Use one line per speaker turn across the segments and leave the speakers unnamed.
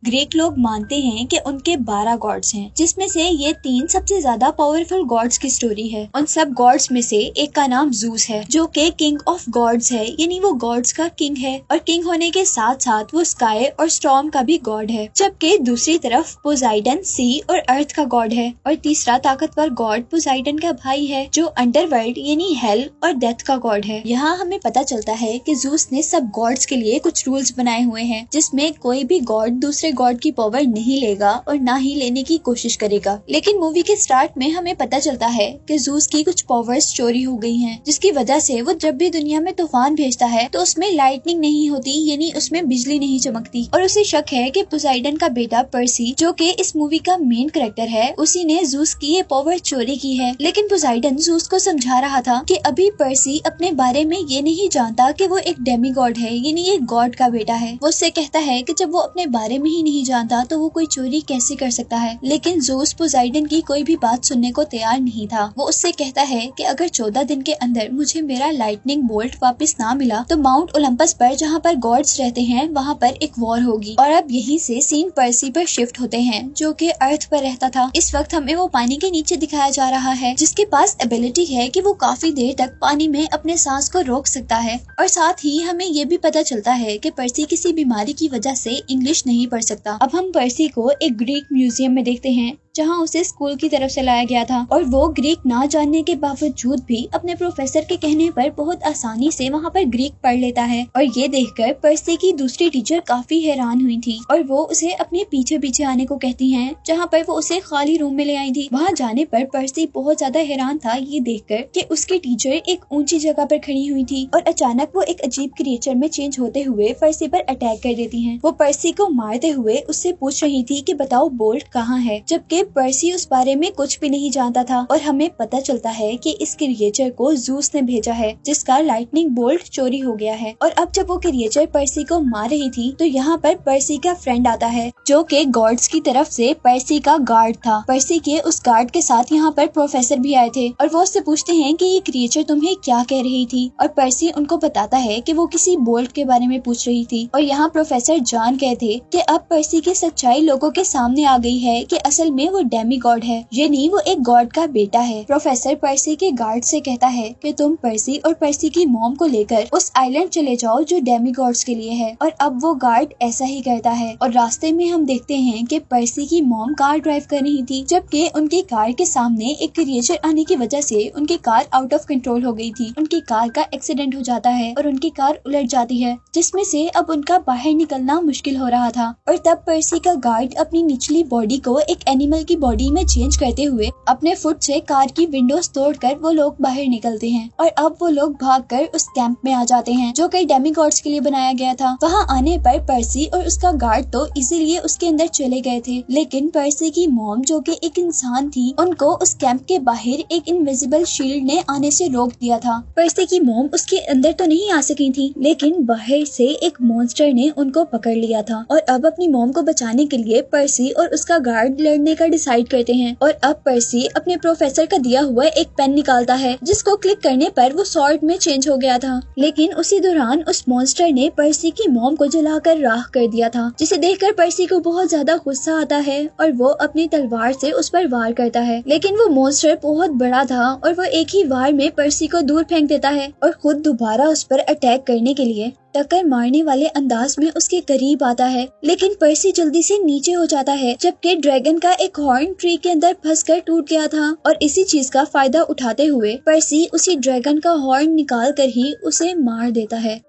Greek लोग मानते हैं कि उनके 12 गॉड्स हैं, जिसमें से ये 3 सबसे ज्यादा पावरफुल गॉड्स की स्टोरी है। उन सब गॉड्स में से एक का नाम जूस है, जो कि किंग ऑफ गॉड्स है, यानी वो गॉड्स का किंग है। और किंग होने के साथ साथ वो स्काई और स्टॉर्म का भी गॉड है। जबकि दूसरी तरफ पोसाइडन सी और अर्थ का गॉड है। और तीसरा ताकतवर गॉड पोसाइडन का भाई है, जो अंडरवर्ल्ड यानी हेल और डेथ का गॉड है। यहाँ हमें पता चलता है कि जूस ने सब गॉड्स के लिए कुछ रूल्स बनाए हुए हैं, जिसमें कोई भी गॉड दूसरे गॉड की पावर नहीं लेगा और ना ही लेने की कोशिश करेगा। लेकिन मूवी के स्टार्ट में हमें पता चलता है कि जूस की कुछ पावर्स चोरी हो गई हैं, जिसकी वजह से वो जब भी दुनिया में तूफान भेजता है तो उसमें लाइटनिंग नहीं होती, यानी उसमें बिजली नहीं चमकती। और उसे शक है कि पोसाइडन का बेटा पर्सी, जो कि इस मूवी का मेन कैरेक्टर है, उसी ने जूस की ये पावर चोरी की है। लेकिन पोसाइडन जूस को समझा रहा था कि अभी पर्सी अपने बारे में ये नहीं जानता कि वो एक डेमी गॉड है, यानी एक गॉड का बेटा है। वो उससे कहता है कि जब वो अपने बारे में ही नहीं जानता तो वो कोई चोरी कैसे कर सकता है। लेकिन जूस पोसाइडन की कोई भी बात सुनने को तैयार नहीं था। वो उससे कहता है कि अगर 14 दिन के अंदर मुझे मेरा लाइटनिंग बोल्ट वापस ना मिला तो माउंट ओलंपस पर, जहाँ पर गॉड्स रहते हैं, वहाँ पर एक वॉर होगी। और अब यहीं से सीन पर्सी पर शिफ्ट होते हैं, जो कि अर्थ पर रहता था। इस वक्त हमें वो पानी के नीचे दिखाया जा रहा है, जिसके पास एबिलिटी है कि वो काफी देर तक पानी में अपने सांस को रोक सकता है। और साथ ही हमें ये भी पता चलता है कि पर्सी किसी बीमारी की वजह से इंग्लिश नहीं पढ़ सकता। अब हम पर्सी को एक ग्रीक म्यूजियम में देखते हैं, जहां उसे स्कूल की तरफ से लाया गया था। और वो ग्रीक ना जानने के बावजूद भी अपने प्रोफेसर के कहने पर बहुत आसानी से वहां पर ग्रीक पढ़ लेता है। और ये देखकर पर्सी की दूसरी टीचर काफी हैरान हुई थी और वो उसे अपने पीछे पीछे आने को कहती हैं, जहां पर वो उसे खाली रूम में ले आई थी। वहां जाने पर पर्सी बहुत ज्यादा हैरान था ये देखकर कि उसकी टीचर एक ऊंची जगह पर खड़ी हुई थी और अचानक वो एक अजीब क्रिएचर में चेंज होते हुए पर्सी पर अटैक कर देती हैं। वो पर्सी को मारते हुए उससे पूछ रही थी कि बताओ बोल्ट कहाँ है, जबकि पर्सी उस बारे में कुछ भी नहीं जानता था। और हमें पता चलता है कि इस क्रिएचर को जूस ने भेजा है, जिसका लाइटनिंग बोल्ट चोरी हो गया है। और अब जब वो क्रिएचर पर्सी को मार रही थी तो यहाँ पर पर्सी का फ्रेंड आता है, जो कि गॉड्स की तरफ से पर्सी का गार्ड था। पर्सी के उस गार्ड के साथ यहाँ पर प्रोफेसर भी आए थे और वो उससे पूछते हैं कि ये क्रिएचर तुम्हें क्या कह रही थी। और पर्सी उनको बताता है कि वो किसी बोल्ट के बारे में पूछ रही थी। और यहाँ प्रोफेसर जान गए थे कि अब पर्सी की सच्चाई लोगों के सामने आ गई है कि असल में वो डेमी गॉड है, ये नहीं वो एक गॉड का बेटा है। प्रोफेसर पर्सी के गार्ड से कहता है कि तुम पर्सी और पर्सी की मॉम को लेकर उस आइलैंड चले जाओ जो डेमी गॉड्स के लिए है। और अब वो गार्ड ऐसा ही करता है। और रास्ते में हम देखते हैं कि पर्सी की मॉम कार ड्राइव कर रही थी, जबकि उनकी कार के सामने एक क्रिएचर आने की वजह से उनकी कार आउट ऑफ कंट्रोल हो गई थी। उनकी कार का एक्सीडेंट हो जाता है और उनकी कार उलट जाती है, जिसमें से अब उनका बाहर निकलना मुश्किल हो रहा था। और तब पर्सी का गार्ड अपनी निचली बॉडी को एक एनिमल की बॉडी में चेंज करते हुए अपने फुट से कार की विंडोज तोड़कर वो लोग बाहर निकलते हैं। और अब वो लोग भागकर उस कैंप में आ जाते हैं, जो कि डेमी गॉड्स के लिए बनाया गया था। वहाँ आने पर पर्सी और उसका गार्ड तो इसीलिए उसके अंदर चले गए थे, लेकिन पर्सी की मॉम, जो कि एक इंसान थी, उनको उस कैंप के बाहर एक इनविजिबल शील्ड ने आने से रोक दिया था। पर्सी की मॉम उसके अंदर तो नहीं आ सकी थी, लेकिन बाहर से एक मॉन्स्टर ने उनको पकड़ लिया था। और अब अपनी मॉम को बचाने के लिए पर्सी और उसका गार्ड लड़ने का डिसाइड करते हैं। और अब पर्सी अपने प्रोफेसर का दिया हुआ एक पेन निकालता है, जिसको क्लिक करने पर वो स्वॉर्ड में चेंज हो गया था। लेकिन उसी दौरान उस मॉन्स्टर ने पर्सी की मॉम को जलाकर राख कर दिया था, जिसे देखकर पर्सी को बहुत ज्यादा गुस्सा आता है और वो अपनी तलवार से उस पर वार करता है। लेकिन वो मॉन्स्टर बहुत बड़ा था और वो एक ही वार में पर्सी को दूर फेंक देता है और खुद दोबारा उस पर अटैक करने के लिए टक्कर मारने वाले अंदाज में उसके करीब आता है। लेकिन पर्सी जल्दी से नीचे हो जाता है, जबकि ड्रैगन का एक हॉर्न ट्री के अंदर फंसकर टूट गया था। और इसी चीज का फायदा उठाते हुए पर्सी उसी ड्रैगन का हॉर्न निकाल कर ही उसे मार देता है।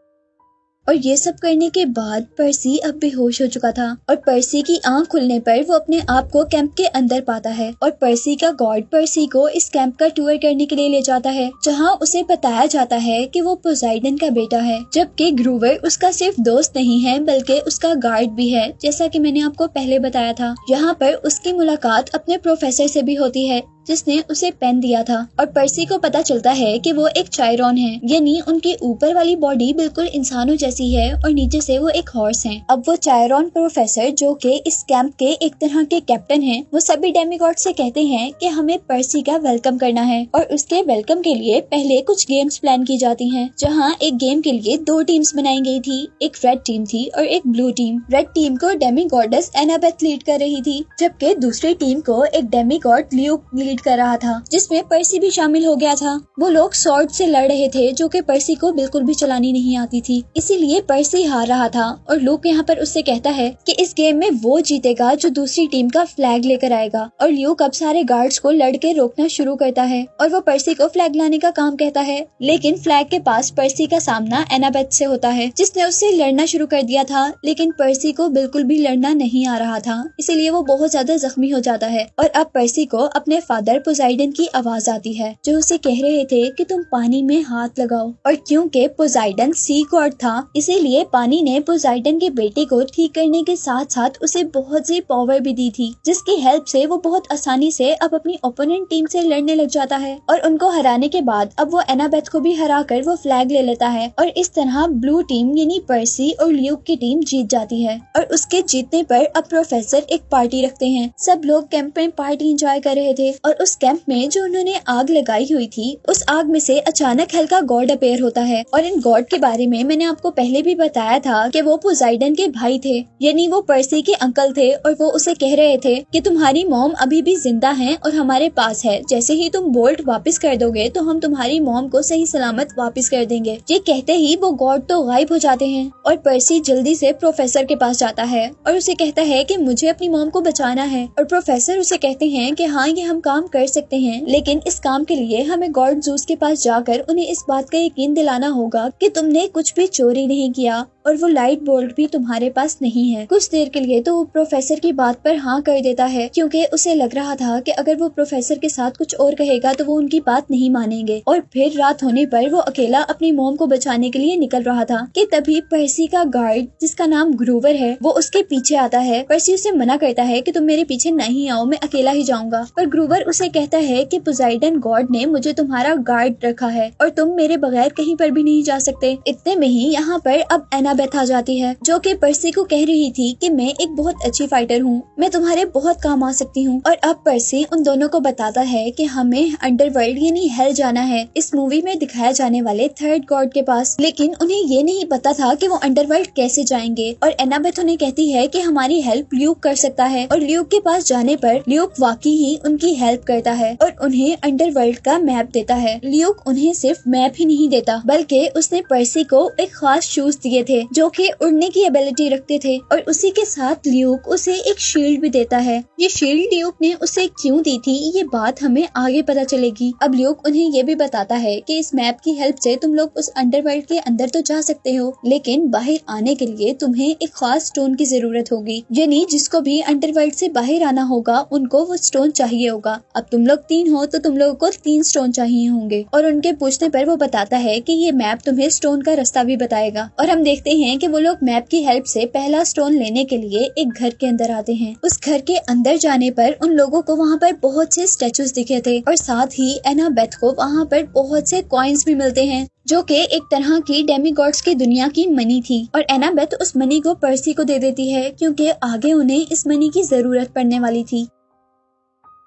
और ये सब करने के बाद पर्सी अब बेहोश हो चुका था और पर्सी की आंख खुलने पर वो अपने आप को कैंप के अंदर पाता है। और पर्सी का गॉड पर्सी को इस कैंप का टूर करने के लिए ले जाता है, जहाँ उसे बताया जाता है कि वो पोसाइडन का बेटा है, जबकि ग्रूवर उसका सिर्फ दोस्त नहीं है बल्कि उसका गार्ड भी है, जैसा कि मैंने आपको पहले बताया था। यहाँ पर उसकी मुलाकात अपने प्रोफेसर से भी होती है, जिसने उसे पेन दिया था और पर्सी को पता चलता है कि वो एक चायरॉन है, यानी उनकी ऊपर वाली बॉडी बिल्कुल इंसानों जैसी है और नीचे से वो एक हॉर्स है। अब वो चायरॉन प्रोफेसर जो कि इस कैंप के एक तरह के कैप्टन हैं, वो सभी डेमीगॉड से कहते हैं कि हमें पर्सी का वेलकम करना है और उसके वेलकम के लिए पहले कुछ गेम्स प्लान की जाती हैं, जहां एक गेम के लिए 2 टीम्स बनाई गई थी, एक रेड टीम थी और एक ब्लू टीम। रेड टीम को डेमीगॉडेस एनाबेथ लीड कर रही थी, जबकि दूसरी टीम को एक डेमीगॉड ल्यूक लीड कर रहा था, जिसमें पर्सी भी शामिल हो गया था। वो लोग स्वॉर्ड से लड़ रहे थे, जो कि पर्सी को बिल्कुल भी चलानी नहीं आती थी, इसीलिए पर्सी हार रहा था और ल्यूक यहाँ पर उससे कहता है कि इस गेम में वो जीतेगा जो दूसरी टीम का फ्लैग लेकर आएगा। और ल्यूक अब सारे गार्ड्स को लड़के रोकना शुरू करता है और वो पर्सी को फ्लैग लाने का काम कहता है, लेकिन फ्लैग के पास पर्सी का सामना एनाबेथ से होता है, जिसने उससे लड़ना शुरू कर दिया था, लेकिन पर्सी को बिल्कुल भी लड़ना नहीं आ रहा था, इसीलिए वो बहुत ज्यादा जख्मी हो जाता है। और अब पर्सी को अपने फादर पोसाइडन की आवाज आती है, जो उसे कह रहे थे कि तुम पानी में हाथ लगाओ। और क्योंकि पोसाइडन सी गॉड था, इसीलिए पानी ने पोसाइडन के बेटे को ठीक करने के साथ साथ उसे बहुत सी पावर भी दी थी, जिसकी हेल्प से वो बहुत आसानी से अब अपनी ओपोनेंट टीम से लड़ने लग जाता है। और उनको हराने के बाद अब वो एनाबेथ को भी हराकर वो फ्लैग ले लेता है और इस तरह ब्लू टीम यानी पर्सी और ल्यूक की टीम जीत जाती है। और उसके जीतने पर अब प्रोफेसर एक पार्टी रखते हैं। सब लोग कैंप में पार्टी एंजॉय कर रहे थे और उस कैंप में जो उन्होंने आग लगाई हुई थी, उस आग में से अचानक हल्का गॉड अपेयर होता है। और इन गॉड के बारे में मैंने आपको पहले भी बताया था कि वो पोसाइडन के भाई थे, यानी वो पर्सी के अंकल थे और वो उसे कह रहे थे कि तुम्हारी मॉम अभी भी जिंदा है और हमारे पास है, जैसे ही तुम बोल्ट वापस कर दोगे तो हम तुम्हारी मॉम को सही सलामत वापस कर देंगे। ये कहते ही वो गॉड तो गायब हो जाते हैं और पर्सी जल्दी से प्रोफेसर के पास जाता है और उसे कहता है कि मुझे अपनी मॉम को बचाना है। और प्रोफेसर उसे कहते हैं कि हाँ, ये हम काम कर सकते हैं, लेकिन इस काम के लिए हमें गॉड ज़ूस के पास जाकर उन्हें इस बात का यकीन दिलाना होगा कि तुमने कुछ भी चोरी नहीं किया और वो लाइट बोल्ट भी तुम्हारे पास नहीं है। कुछ देर के लिए तो वो प्रोफेसर की बात पर हाँ कर देता है, क्योंकि उसे लग रहा था कि अगर वो प्रोफेसर के साथ कुछ और कहेगा तो वो उनकी बात नहीं मानेंगे। और फिर रात होने पर वो अकेला अपनी मॉम को बचाने के लिए निकल रहा था कि तभी पर्सी का गार्ड, जिसका नाम ग्रूवर है, वो उसके पीछे आता है। पर्सी उसे मना करता है कि तुम मेरे पीछे नहीं आओ, मैं अकेला ही जाऊंगा। पर ग्रूवर उसे कहता है कि पोसाइडन गॉड ने मुझे तुम्हारा गार्ड रखा है और तुम मेरे बगैर कहीं पर भी नहीं जा सकते। इतने में ही यहाँ पर अब एनाबेथ आ जाती है, जो कि पर्सी को कह रही थी कि मैं एक बहुत अच्छी फाइटर हूँ, मैं तुम्हारे बहुत काम आ सकती हूँ। और अब पर्सी उन दोनों को बताता है कि हमें अंडरवर्ल्ड यानी हेल जाना है, इस मूवी में दिखाया जाने वाले थर्ड गॉड के पास। लेकिन उन्हें ये नहीं पता था कि वो अंडरवर्ल्ड कैसे जाएंगे। और एनाबेथ उन्हें कहती है कि हमारी हेल्प ल्यूक कर सकता है और ल्यूक के पास जाने पर ल्यूक वाकई ही उनकी हेल्प करता है और उन्हें अंडरवर्ल्ड का मैप देता है। ल्यूक उन्हें सिर्फ मैप ही नहीं देता, बल्कि उसने पर्सी को एक खास शूज दिए थे जो कि उड़ने की एबिलिटी रखते थे और उसी के साथ ल्यूक उसे एक शील्ड भी देता है। ये शील्ड ल्यूक ने उसे क्यों दी थी, ये बात हमें आगे पता चलेगी। अब ल्यूक उन्हें ये भी बताता है कि इस मैप की हेल्प से तुम लोग उस अंडरवर्ल्ड के अंदर तो जा सकते हो, लेकिन बाहर आने के लिए तुम्हें एक खास स्टोन की जरूरत होगी, यानी जिसको भी अंडरवर्ल्ड से बाहर आना होगा उनको वो स्टोन चाहिए होगा। अब तुम लोग 3 हो तो तुम लोगों को 3 स्टोन चाहिए होंगे। और उनके पूछने पर वो बताता है कि ये मैप तुम्हें स्टोन का रास्ता भी बताएगा। और हम देखते हैं कि वो लोग मैप की हेल्प से पहला स्टोन लेने के लिए एक घर के अंदर आते हैं। उस घर के अंदर जाने पर उन लोगों को वहाँ पर बहुत से स्टेचूज दिखे थे और साथ ही एनाबेथ को वहाँ पर बहुत से कॉइन्स भी मिलते हैं, जो कि एक तरह की डेमीगॉड्स की दुनिया की मनी थी। और एनाबेथ उस मनी को पर्सी को दे देती है, क्योंकि आगे उन्हें इस मनी की जरूरत पड़ने वाली थी।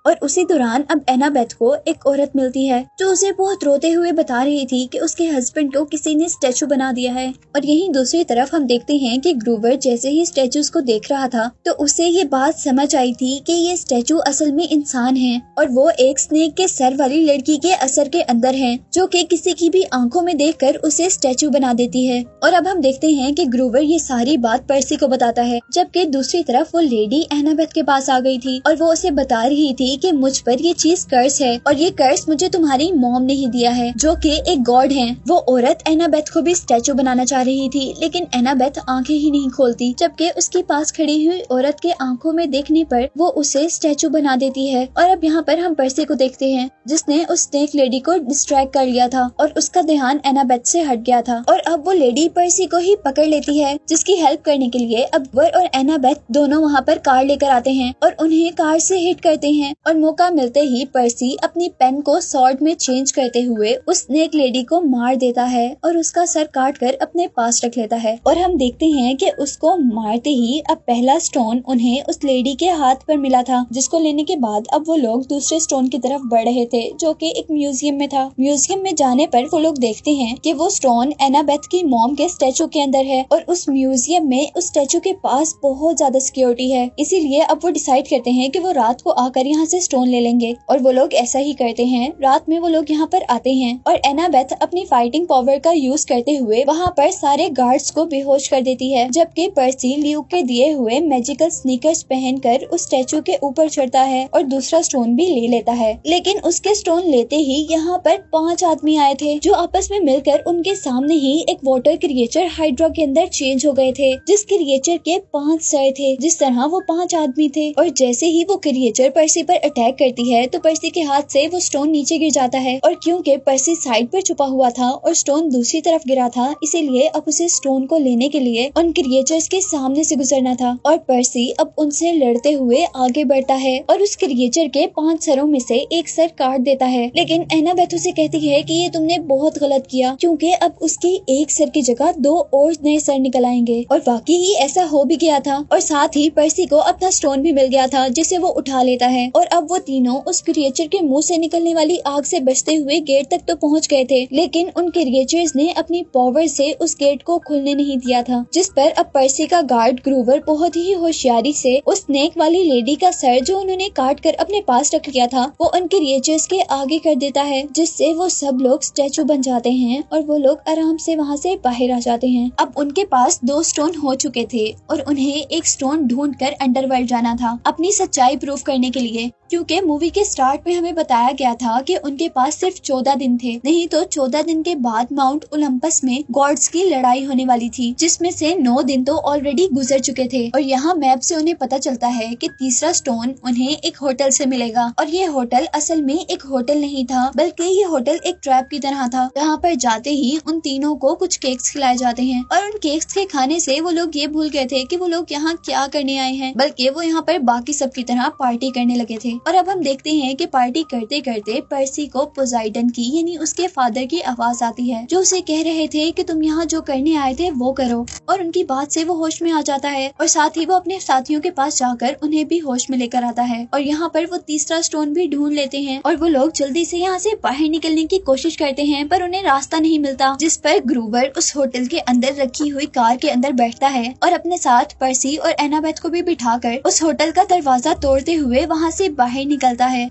और उसी दौरान अब एनाबेथ को एक औरत मिलती है जो उसे बहुत रोते हुए बता रही थी कि उसके हस्बैंड को किसी ने स्टैचू बना दिया है। और यहीं दूसरी तरफ हम देखते हैं कि ग्रूवर जैसे ही स्टैचूज को देख रहा था तो उसे ये बात समझ आई थी कि ये स्टैचू असल में इंसान हैं और वो एक स्नेक के सर वाली लड़की के असर के अंदर हैं, जो कि किसी की भी आंखों में देखकर उसे स्टैचू बना देती है। और अब हम देखते हैं कि ग्रूवर ये सारी बात पर्सी को बताता है, जबकि दूसरी तरफ वो लेडी एनाबेथ के पास आ गई थी और वो उसे बता रही थी कि मुझ पर ये चीज कर्स है और ये कर्स मुझे तुम्हारी मॉम ने ही दिया है, जो कि एक गॉड है। वो औरत एनाबेथ को भी स्टैचू बनाना चाह रही थी, लेकिन एनाबेथ आंखें ही नहीं खोलती, जबकि उसके पास खड़ी हुई औरत के आंखों में देखने पर वो उसे स्टैचू बना देती है। और अब यहाँ पर हम पर्सी को देखते हैं, जिसने उस स्नेक लेडी को डिस्ट्रैक्ट कर लिया था और उसका ध्यान एनाबेथ से हट गया था। और अब वो लेडी पर्सी को ही पकड़ लेती है, जिसकी हेल्प करने के लिए अब वर और एनाबेथ दोनों वहाँ पर कार लेकर आते हैं और उन्हें कार से हिट करते हैं और मौका मिलते ही पर्सी अपनी पेन को स्वॉर्ड में चेंज करते हुए उस स्नेक लेडी को मार देता है और उसका सर काट कर अपने पास रख लेता है। और हम देखते हैं कि उसको मारते ही अब पहला स्टोन उन्हें उस लेडी के हाथ पर मिला था, जिसको लेने के बाद अब वो लोग दूसरे स्टोन की तरफ बढ़ रहे थे जो कि एक म्यूजियम में था। म्यूजियम में जाने पर वो लोग देखते हैं कि वो स्टोन एनाबेथ की मॉम के स्टैचू के अंदर है और उस म्यूजियम में उस स्टैचू के पास बहुत ज्यादा सिक्योरिटी है, इसीलिए अब वो डिसाइड करते हैं कि वो रात को आकर यहाँ से स्टोन ले लेंगे। और वो लोग ऐसा ही करते हैं। रात में वो लोग यहाँ पर आते हैं और एनाबेथ अपनी फाइटिंग पावर का यूज करते हुए वहाँ पर सारे गार्ड्स को बेहोश कर देती है, जबकि पर्सी ल्यूक के दिए हुए मैजिकल स्नीकर्स पहनकर उस स्टैचू के ऊपर चढ़ता है और दूसरा स्टोन भी ले लेता है। लेकिन उसके स्टोन लेते ही यहाँ पर 5 आदमी आए थे जो आपस में मिलकर उनके सामने ही एक वाटर क्रिएचर हाइड्रा के अंदर चेंज हो गए थे, जिस क्रिएचर के 5 सर थे। जिस तरह वो 5 आदमी थे और जैसे ही वो क्रिएचर पर्सी पर अटैक करती है तो पर्सी के हाथ से वो स्टोन नीचे गिर जाता है और क्योंकि पर्सी साइड पर छुपा हुआ था और स्टोन दूसरी तरफ गिरा था, इसीलिए अब उसे स्टोन को लेने के लिए उन क्रिएचर्स के सामने से गुजरना था। और पर्सी अब उनसे लड़ते हुए आगे बढ़ता है और उस क्रिएचर के 5 सरों में से एक सर काट देता है। लेकिन एनाबेथ उसे कहती है कि ये तुमने बहुत गलत किया, क्योंकि अब उसकी एक सर की जगह 2 और नए सर निकल आएंगे। और वाकई ही ऐसा हो भी गया था और साथ ही पर्सी को अपना स्टोन भी मिल गया था जिसे वो उठा लेता है। और अब वो तीनों उस क्रिएचर के मुंह से निकलने वाली आग से बचते हुए गेट तक तो पहुंच गए थे, लेकिन उन क्रिएचर्स ने अपनी पावर से उस गेट को खुलने नहीं दिया था, जिस पर अब पर्सी का गार्ड ग्रूवर बहुत ही होशियारी से उस स्नेक वाली लेडी का सर जो उन्होंने काट कर अपने पास रख लिया था वो उन क्रिएचर्स के आगे कर देता है, जिससे वो सब लोग स्टैचू बन जाते हैं और वो लोग आराम से वहाँ से बाहर आ जाते हैं। अब उनके पास 2 स्टोन हो चुके थे और उन्हें एक स्टोन ढूंढकर अंडरवर्ल्ड जाना था अपनी सच्चाई प्रूव करने के लिए, क्योंकि मूवी के स्टार्ट में हमें बताया गया था कि उनके पास सिर्फ 14 दिन थे, नहीं तो 14 दिन के बाद माउंट ओलंपस में गॉड्स की लड़ाई होने वाली थी, जिसमें से 9 दिन तो ऑलरेडी गुजर चुके थे। और यहाँ मैप से उन्हें पता चलता है कि तीसरा स्टोन उन्हें एक होटल से मिलेगा और ये होटल असल में एक होटल नहीं था, बल्कि ये होटल एक ट्रैप की तरह था, जहाँ पर जाते ही उन तीनों को कुछ केक्स खिलाए जाते हैं और उन केक्स के खाने से वो लोग ये भूल गए थे कि वो लोग यहाँ क्या करने आए हैं, बल्कि वो यहाँ पर बाकी सब की तरह पार्टी करने लगे थे। और अब हम देखते हैं कि पार्टी करते करते पर्सी को पोसाइडन की यानी उसके फादर की आवाज आती है, जो उसे कह रहे थे कि तुम यहाँ जो करने आए थे वो करो। और उनकी बात से वो होश में आ जाता है और साथ ही वो अपने साथियों के पास जाकर उन्हें भी होश में लेकर आता है। और यहाँ पर वो तीसरा स्टोन भी ढूंढ लेते हैं और वो लोग जल्दी से यहाँ से बाहर निकलने की कोशिश करते हैं, पर उन्हें रास्ता नहीं मिलता, जिस पर ग्रूवर उस होटल के अंदर रखी हुई कार के अंदर बैठता है और अपने साथ पर्सी और एनाबेथ को भी बिठाकर उस होटल का दरवाजा तोड़ते हुए वहाँ से बाहर निकलता है।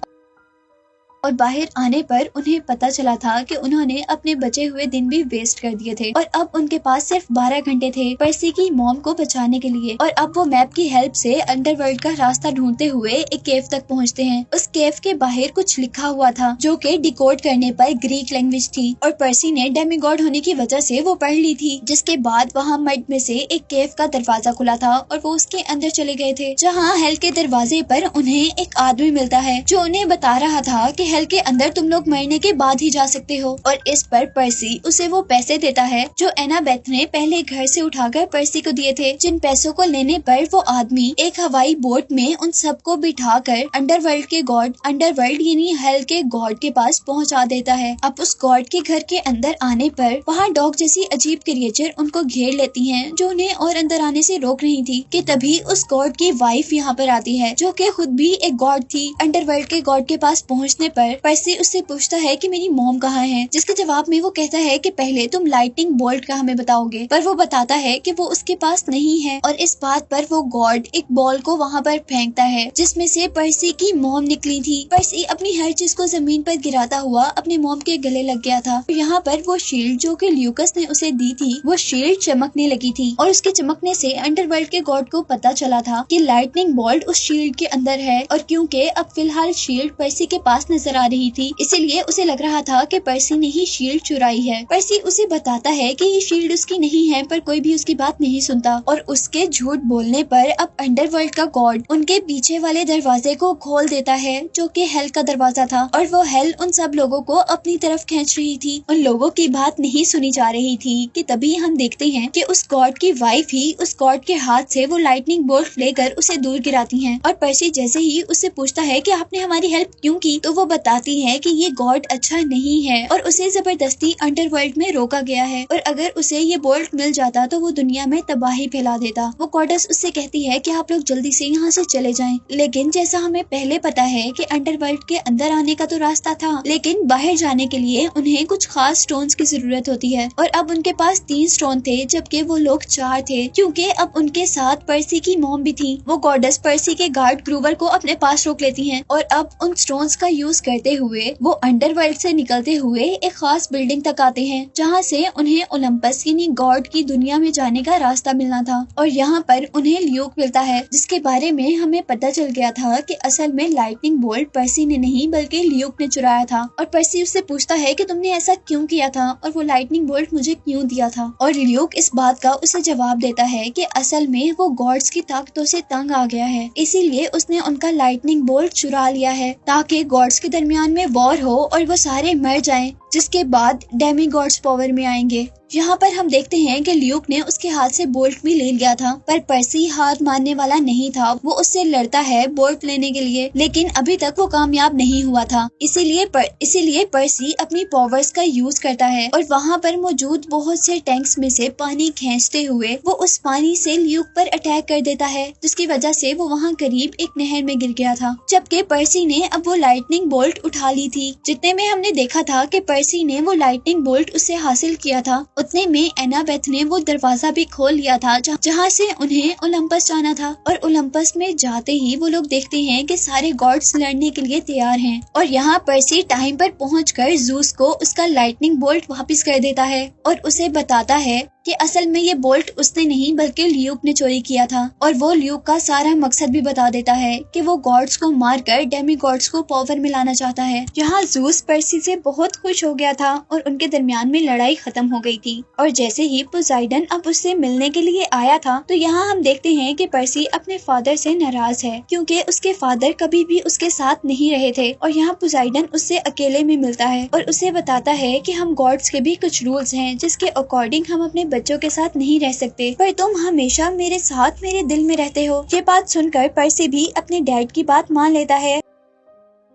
और बाहर आने पर उन्हें पता चला था कि उन्होंने अपने बचे हुए दिन भी वेस्ट कर दिए थे और अब उनके पास सिर्फ 12 घंटे थे पर्सी की मॉम को बचाने के लिए। और अब वो मैप की हेल्प से अंडरवर्ल्ड का रास्ता ढूंढते हुए एक केव तक पहुंचते हैं। उस केव के बाहर कुछ लिखा हुआ था जो कि डिकोड करने पर ग्रीक लैंग्वेज थी और पर्सी ने डेमीगॉड होने की वजह से वो पढ़ ली थी। जिसके बाद वहाँ मड में से एक केव का दरवाजा खुला था और वो उसके अंदर चले गए थे, जहाँ हेल के दरवाजे पर उन्हें एक आदमी मिलता है जो उन्हें बता रहा था कि हेल के अंदर तुम लोग मरने के बाद ही जा सकते हो। और इस पर पर्सी उसे वो पैसे देता है जो एनाबेथ ने पहले घर से उठाकर पर्सी को दिए थे, जिन पैसों को लेने पर वो आदमी एक हवाई बोट में उन सबको बिठाकर अंडरवर्ल्ड के गॉड अंडरवर्ल्ड यानी हेल के गॉड के पास पहुंचा देता है। अब उस गॉड के घर के अंदर आने पर वहाँ डॉग जैसी अजीब क्रिएचर उनको घेर लेती हैं, जो उन्हें और अंदर आने से रोक रही थी कि तभी उस गॉड की वाइफ यहाँ पर आती है, जो कि खुद भी एक गॉड थी। अंडरवर्ल्ड के गॉड के पास पहुँचने पर पर्सी उससे पूछता है कि मेरी मॉम कहाँ है, जिसके जवाब में वो कहता है कि पहले तुम लाइटनिंग बोल्ट का हमें बताओगे, पर वो बताता है कि वो उसके पास नहीं है। और इस बात पर वो गॉड एक बॉल को वहाँ पर फेंकता है जिसमें से पर्सी की मॉम निकली थी। पर्सी अपनी हर चीज को जमीन पर गिराता हुआ अपने मॉम के गले लग गया था। यहाँ पर वो शील्ड जो कि ल्यूकस ने उसे दी थी, वो शील्ड चमकने लगी थी और उसके चमकने से अंडरवर्ल्ड के गॉड को पता चला था कि लाइटनिंग बोल्ट उस शील्ड के अंदर है। और क्योंकि अब फिलहाल शील्ड पर्सी के पास नजर नजर आ रही थी, इसीलिए उसे लग रहा था कि पर्सी ने ही शील्ड चुराई है। पर्सी उसे बताता है कि ये शील्ड उसकी नहीं है, पर कोई भी उसकी बात नहीं सुनता और उसके झूठ बोलने पर अब अंडरवर्ल्ड का गॉड उनके पीछे वाले दरवाजे को खोल देता है, जो कि हेल का दरवाजा था, और वो हेल उन सब लोगों को अपनी तरफ खींच रही थी। उन लोगों की बात नहीं सुनी जा रही थी कि तभी हम देखते हैं कि उस गॉड की वाइफ ही उस गॉड के हाथ से वो लाइटनिंग बोल्ट लेकर उसे दूर गिराती हैं। और पर्सी जैसे ही उससे पूछता है कि आपने हमारी हेल्प क्यों की, तो वो बताती है कि ये गॉड अच्छा नहीं है और उसे जबरदस्ती अंडरवर्ल्ड में रोका गया है, और अगर उसे ये बोल्ट मिल जाता तो वो दुनिया में तबाही फैला देता। वो गॉडेस उससे कहती है कि आप लोग जल्दी से यहाँ से चले जाएं। लेकिन जैसा हमें पहले पता है कि अंडरवर्ल्ड के अंदर आने का तो रास्ता था, लेकिन बाहर जाने के लिए उन्हें कुछ खास स्टोन्स की जरूरत होती है, और अब उनके पास 3 स्टोन थे जबकि वो लोग 4 थे, क्योंकि अब उनके साथ पर्सी की मॉम भी थी। वो गॉडेस पर्सी के गार्ड ग्रूवर को अपने पास रोक लेती हैं, और अब उन स्टोन्स का यूज करते हुए वो अंडरवर्ल्ड से निकलते हुए एक खास बिल्डिंग तक आते हैं, जहाँ से उन्हें ओलंपस यानी गॉड की दुनिया में जाने का रास्ता मिलना था। और यहाँ पर उन्हें ल्यूक मिलता है, जिसके बारे में हमें पता चल गया था कि असल में लाइटनिंग बोल्ट पर्सी ने नहीं बल्कि ल्यूक ने चुराया था। और पर्सी उससे पूछता है कि तुमने ऐसा क्यों किया था और वो लाइटनिंग बोल्ट मुझे क्यों दिया था, और ल्यूक इस बात का उसे जवाब देता है कि असल में वो गॉड्स की ताकतों से तंग आ गया है, इसीलिए उसने उनका लाइटनिंग बोल्ट चुरा लिया है ताकि गॉड्स के दरमियान में वॉर हो और वो सारे मर जाएं, जिसके बाद डेमी गॉड्स पावर में आएंगे। यहाँ पर हम देखते हैं कि ल्यूक ने उसके हाथ से बोल्ट भी ले लिया था, पर पर्सी हाथ मारने वाला नहीं था। वो उससे लड़ता है बोल्ट लेने के लिए, लेकिन अभी तक वो कामयाब नहीं हुआ था। इसीलिए पर्सी अपनी पावर्स का यूज करता है और वहाँ पर मौजूद बहुत से टैंक्स में से पानी खींचते हुए वो उस पानी से ल्यूक पर अटैक कर देता है, जिसकी वजह से वो वहाँ करीब एक नहर में गिर गया था। जबकि पर्सी ने अब वो लाइटनिंग बोल्ट उठा ली थी। जितने में हमने देखा था कि पर्सी ने वो लाइटनिंग बोल्ट उससे हासिल किया था, उतने में एनाबेथ ने वो दरवाजा भी खोल लिया था जहाँ से उन्हें ओलंपस जाना था। और ओलंपस में जाते ही वो लोग देखते हैं कि सारे गॉड्स लड़ने के लिए तैयार हैं, और यहाँ पर्सी टाइम पर पहुंचकर ज़ूस को उसका लाइटनिंग बोल्ट वापस कर देता है और उसे बताता है कि असल में ये बोल्ट उसने नहीं बल्कि ल्यूक ने चोरी किया था। और वो ल्यूक का सारा मकसद भी बता देता है कि वो गॉड्स को मारकर डेमी गॉड्स को पावर में लाना चाहता है। यहाँ ज़ूस पर्सी से बहुत खुश हो गया था और उनके दरमियान में लड़ाई खत्म हो गई थी। और जैसे ही पोसाइडन अब उससे मिलने के लिए आया था, तो यहाँ हम देखते हैं कि पर्सी अपने फादर से नाराज है, क्योंकि उसके फादर कभी भी उसके साथ नहीं रहे थे। और यहाँ पोसाइडन उससे अकेले में मिलता है और उसे बताता है कि हम गॉड्स के भी कुछ रूल्स हैं, जिसके अकॉर्डिंग हम अपने बच्चों के साथ नहीं रह सकते, पर तुम हमेशा मेरे साथ मेरे दिल में रहते हो। ये बात सुनकर पर्सी भी अपने डैड की बात मान लेता है।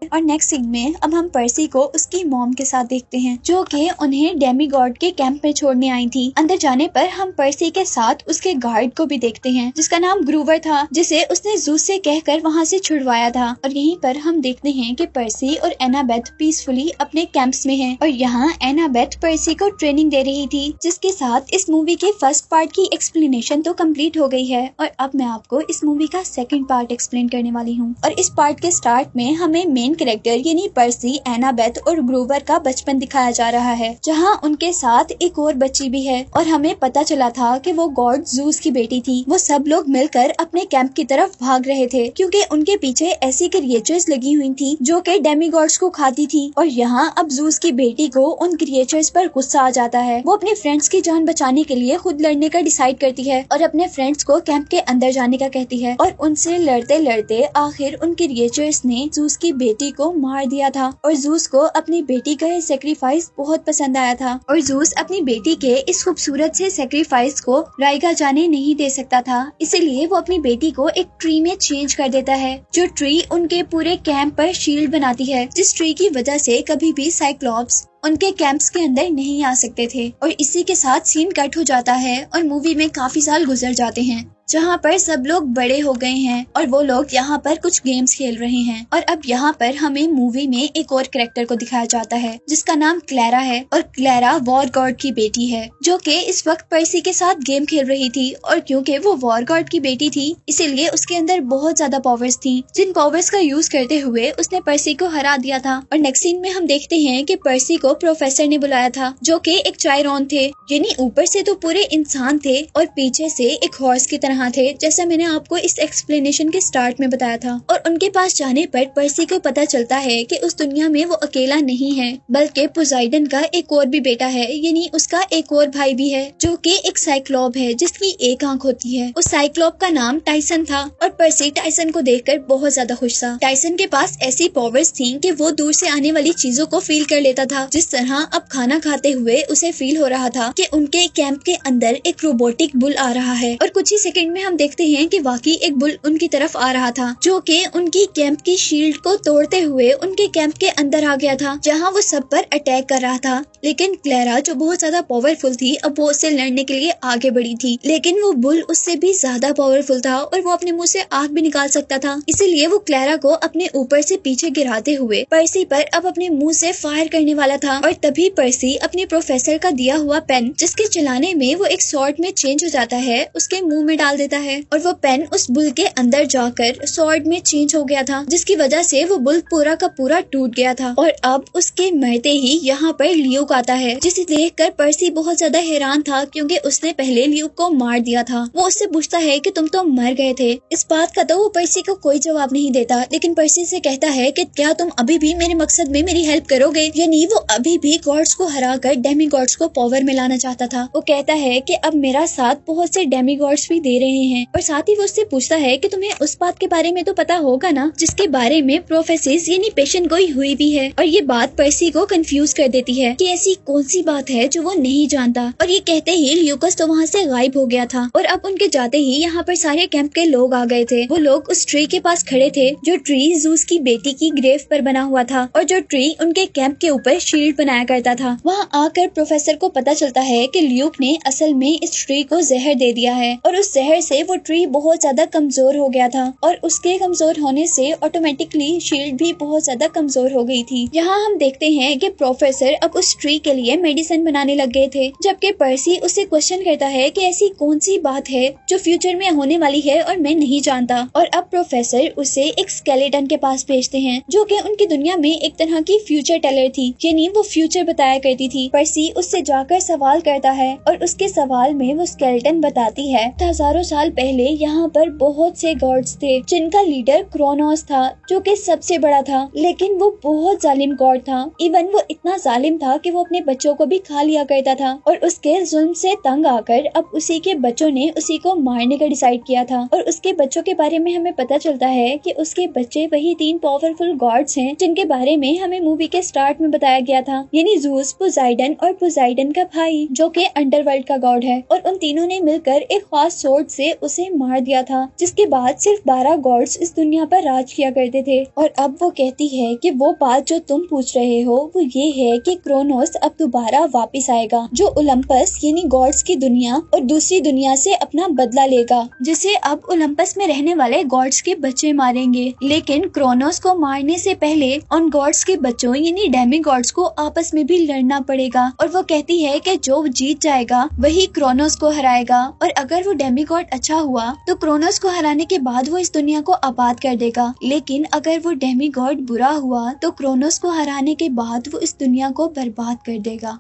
और नेक्स्ट सीन में अब हम पर्सी को उसकी मॉम के साथ देखते हैं, जो कि उन्हें डेमी गॉड के कैंप में छोड़ने आई थी। अंदर जाने पर हम पर्सी के साथ उसके गार्ड को भी देखते हैं, जिसका नाम ग्रूवर था, जिसे उसने ज़ूस से कहकर वहाँ से छुड़वाया था। और यहीं पर हम देखते हैं कि पर्सी और एनाबेथ पीसफुली अपने कैंप्स में हैं। और यहाँ एनाबेथ पर्सी को ट्रेनिंग दे रही थी, जिसके साथ इस मूवी के फर्स्ट पार्ट की एक्सप्लेनेशन तो कम्प्लीट हो गई है। और अब मैं आपको इस मूवी का सेकेंड पार्ट एक्सप्लेन करने वाली हूँ। और इस पार्ट के स्टार्ट में हमें मेन कैरेक्टर यानी पर्सी, एनाबेथ और ग्रूवर का बचपन दिखाया जा रहा है, जहां उनके साथ एक और बच्ची भी है। और हमें पता चला था कि वो गॉड ज़ूस की बेटी थी। वो सब लोग मिलकर अपने कैंप की तरफ भाग रहे थे, क्योंकि उनके पीछे ऐसी क्रिएचर्स लगी हुई थी जो कि डेमी गॉड्स को खाती थी। और यहाँ अब ज़ूस की बेटी को उन क्रिएचर्स पर गुस्सा आ जाता है। वो अपने फ्रेंड्स की जान बचाने के लिए खुद लड़ने का डिसाइड करती है और अपने फ्रेंड्स को कैंप के अंदर जाने का कहती है। और उनसे लड़ते लड़ते आखिर उन क्रिएचर्स ने ज़ूस की बेटी को मार दिया था। और ज़ूस को अपनी बेटी का ये सेक्रीफाइस बहुत पसंद आया था, और ज़ूस अपनी बेटी के इस खूबसूरत से सेक्रीफाइस को राइगा जाने नहीं दे सकता था। इसलिए वो अपनी बेटी को एक ट्री में चेंज कर देता है, जो ट्री उनके पूरे कैंप पर शील्ड बनाती है, जिस ट्री की वजह से कभी भी साइक्लॉप्स उनके कैंप्स के अंदर नहीं आ सकते थे। और इसी के साथ सीन कट हो जाता है और मूवी में काफी साल गुजर जाते हैं, जहाँ पर सब लोग बड़े हो गए हैं और वो लोग यहाँ पर कुछ गेम्स खेल रहे हैं। और अब यहाँ पर हमें मूवी में एक और कैरेक्टर को दिखाया जाता है, जिसका नाम क्लैरा है। और क्लैरा वॉर गॉड की बेटी है, जो कि इस वक्त पर्सी के साथ गेम खेल रही थी। और क्योंकि वो वॉर गॉड की बेटी थी, इसीलिए उसके अंदर बहुत ज्यादा पावर्स थी, जिन पावर्स का यूज करते हुए उसने पर्सी को हरा दिया था। और नेक्स्ट सीन में हम देखते हैं कि पर्सी को प्रोफेसर ने बुलाया था, जो कि एक चायरॉन थे, यानी ऊपर से तो पूरे इंसान थे और पीछे से एक हॉर्स की तरह यहाँ थे, जैसा मैंने आपको इस एक्सप्लेनेशन के स्टार्ट में बताया था। और उनके पास जाने पर पर्सी को पता चलता है कि उस दुनिया में वो अकेला नहीं है, बल्कि पोसाइडन का एक और भी बेटा है, यानी उसका एक और भाई भी है, जो कि एक साइक्लोप है जिसकी एक आंख होती है। उस साइक्लोप का नाम टाइसन था और पर्सी टाइसन को देखकर बहुत ज्यादा खुश था। टाइसन के पास ऐसी पावर्स थी कि वो दूर से आने वाली चीजों को फील कर लेता था, जिस तरह अब खाना खाते हुए उसे फील हो रहा था कि उनके कैंप के अंदर एक रोबोटिक बुल आ रहा है। और कुछ ही सेकंड में हम देखते हैं कि वाकई एक बुल उनकी तरफ आ रहा था, जो कि उनकी कैंप की शील्ड को तोड़ते हुए उनके कैंप के अंदर आ गया था, जहां वो सब पर अटैक कर रहा था। लेकिन क्लेरा जो बहुत ज्यादा पावरफुल थी, अब वो उससे लड़ने के लिए आगे बढ़ी थी, लेकिन वो बुल उससे भी ज्यादा पावरफुल था और वो अपने मुंह से आग भी निकाल सकता था। इसीलिए वो क्लेरा को अपने ऊपर से पीछे गिराते हुए पर्सी पर अब अपने मुंह से फायर करने वाला था। और तभी पर्सी अपने प्रोफेसर का दिया हुआ पेन, जिसके चलाने में वो एक स्वॉर्ड में चेंज हो जाता है, उसके मुंह में डाल देता है और वो पेन उस बुल के अंदर जाकर स्वॉर्ड में चेंज हो गया था, जिसकी वजह से वो बुल पूरा का पूरा टूट गया था। और अब उसके मरते ही यहाँ पर ल्यूक आता है, जिसे देखकर पर्सी बहुत ज्यादा हैरान था, क्योंकि उसने पहले ल्यूक को मार दिया था। वो उससे पूछता है कि तुम तो मर गए थे। इस बात का तो वो पर्सी को कोई जवाब नहीं देता, लेकिन पर्सी से कहता है कि क्या तुम अभी भी मेरे मकसद में मेरी हेल्प करोगे। यानी वो अभी भी गॉड्स को हराकर डेमी गॉड्स को पावर में लाना चाहता था। वो कहता है कि अब मेरा साथ बहुत से डेमी गॉड्स भी दे रहे हैं, और साथ ही वो उससे पूछता है कि तुम्हें उस बात के बारे में तो पता होगा ना, जिसके बारे में प्रोफेसीज यानी पेशन गोई हुई भी है। और ये बात पर्सी को कंफ्यूज कर देती है कि ऐसी कौन सी बात है जो वो नहीं जानता। और ये कहते ही ल्यूकस तो वहाँ से गायब हो गया था। और अब उनके जाते ही यहाँ पर सारे कैंप के लोग आ गए थे। वो लोग उस ट्री के पास खड़े थे, जो ट्री जूस की बेटी की ग्रेव पर बना हुआ था, और जो ट्री उनके कैंप के ऊपर शील्ड बनाया करता था। वहाँ आकर प्रोफेसर को पता चलता है कि ल्यूक ने असल में इस ट्री को जहर दे दिया है, और उस जहर से वो ट्री बहुत ज्यादा कमजोर हो गया था, और उसके कमजोर होने से ऑटोमेटिकली शील्ड भी बहुत ज्यादा कमजोर हो गई थी। यहाँ हम देखते हैं कि प्रोफेसर अब उस ट्री के लिए मेडिसिन बनाने लग गए थे, जबकि पर्सी उससे क्वेश्चन करता है कि ऐसी कौन सी बात है जो फ्यूचर में होने वाली है और मैं नहीं जानता। और अब प्रोफेसर उसे एक स्केलेटन के पास भेजते हैं, जो कि उनकी दुनिया में एक तरह की फ्यूचर टेलर थी, यानी वो फ्यूचर बताया करती थी। पर्सी उससे जाकर सवाल करता है, और उसके सवाल में वो स्केलेटन बताती है हजारों साल पहले यहाँ पर बहुत से गॉड्स थे, जिनका लीडर क्रोनोस था, जो कि सबसे बड़ा था, लेकिन वो बहुत जालिम गॉड था। इवन वो इतना जालिम था कि वो अपने बच्चों को भी खा लिया करता था, और उसके जुल्म से तंग आकर अब उसी के बच्चों ने उसी को मारने का डिसाइड किया था। और उसके बच्चों के बारे में हमें पता चलता है कि उसके बच्चे वही 3 पावरफुल गॉड्स हैं, जिनके बारे में हमें मूवी के स्टार्ट में बताया गया था, यानी ज़ूस, पोसाइडन और पोसाइडन का भाई, जो कि अंडरवर्ल्ड का गॉड है। और उन तीनों ने मिलकर एक खास सोर्ड से उसे मार दिया था, जिसके बाद सिर्फ 12 गॉड्स इस दुनिया पर राज किया करते थे। और अब वो कहती है कि वो बात जो तुम पूछ रहे हो वो ये है कि क्रोनोस अब दोबारा वापस आएगा, जो ओलंपस यानी गॉड्स की दुनिया और दूसरी दुनिया से अपना बदला लेगा, जिसे अब ओलंपस में रहने वाले गॉड्स के बच्चे मारेंगे। लेकिन क्रोनोस को मारने से पहले उन गॉड्स के बच्चों यानी डेमी गॉड्स को आपस में भी लड़ना पड़ेगा। और वो कहती है कि जो जीत जाएगा वही क्रोनोस को हराएगा, और अगर वो डेमी गॉड अच्छा हुआ तो क्रोनोस को हराने के बाद वो इस दुनिया को आबाद कर देगा। लेकिन अगर वो डेमी गॉड बुरा हुआ तो क्रोनोस को हराने के बाद वो इस दुनिया को बर्बाद कर देगा।